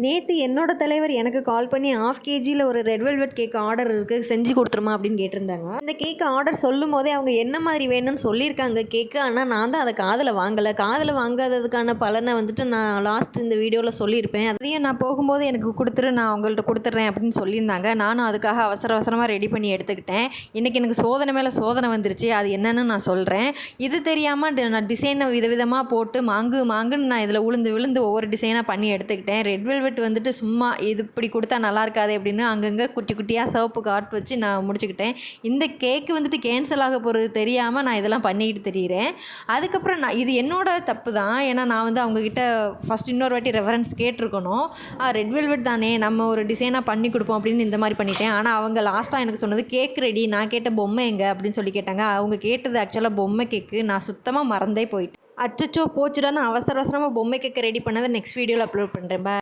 நேற்று என்னோட தலைவர் எனக்கு கால் பண்ணி ½ கேஜியில் ஒரு ரெட் வெல்வெட் கேக் ஆர்டர் இருக்குது, செஞ்சு கொடுத்துருமா அப்படின்னு கேட்டிருந்தாங்க. இந்த கேக்கு ஆர்டர் சொல்லும் போதே அவங்க என்ன மாதிரி வேணும்னு சொல்லியிருக்காங்க கேக்கு. ஆனால் நான் தான் அதை காதில் வாங்கலை. காதில் வாங்காததுக்கான பலனை வந்துட்டு நான் லாஸ்ட் இந்த வீடியோவில் சொல்லியிருப்பேன். அதையும் நான் போகும்போது எனக்கு கொடுத்துரு, நான் அவங்கள்ட்ட கொடுத்துட்றேன் அப்படின்னு சொல்லியிருந்தாங்க. நானும் அதுக்காக அவசரமாக ரெடி பண்ணி எடுத்துக்கிட்டேன். இன்றைக்கி எனக்கு சோதனை மேலே சோதனை வந்துருச்சு. அது என்னென்னு நான் சொல்கிறேன். இது தெரியாமல் நான் டிசைனை விதவிதமாக போட்டு மாங்குன்னு நான் இதில் விழுந்து ஒவ்வொரு டிசைனாக பண்ணி எடுத்துக்கிட்டேன். ரெட் வெல்வெட் வந்துட்டு சும்மா இது இப்படி கொடுத்தா நல்லா இருக்காது அப்படின்னு அங்கங்கே குட்டி குட்டியாக சிவப்பு காட் வச்சு நான் முடிச்சுக்கிட்டேன். இந்த கேக்கு வந்துட்டு கேன்சல் ஆக போகிறது தெரியாமல் நான் இதெல்லாம் பண்ணிக்கிட்டு தெரிகிறேன். அதுக்கப்புறம் நான் இது என்னோட தப்பு தான். ஏன்னா நான் வந்து அவங்கக்கிட்ட ஃபஸ்ட் இன்னொரு வாட்டி ரெஃபரன்ஸ் கேட்டிருக்கணும். ரெட் வெல்வெட் தானே, நம்ம ஒரு டிசைனாக பண்ணி கொடுப்போம் அப்படின்னு இந்த மாதிரி பண்ணிட்டேன். ஆனால் அவங்க லாஸ்ட்டாக எனக்கு சொன்னது கேக் ரெடி, நான் கேட்ட பொம்மை எங்கே அப்படின்னு சொல்லி கேட்டாங்க. அவங்க கேட்டது ஆக்சுவலாக பொம்மை கேக்கு. நான் சுத்தமாக மறந்தே போயிட்டேன். அச்சச்சோ போச்சுடா, நான் அவசரமாக பொம்மை கேக்கை ரெடி பண்ணதை நெக்ஸ்ட் வீடியோவில் அப்லோட் பண்ணுறேன்.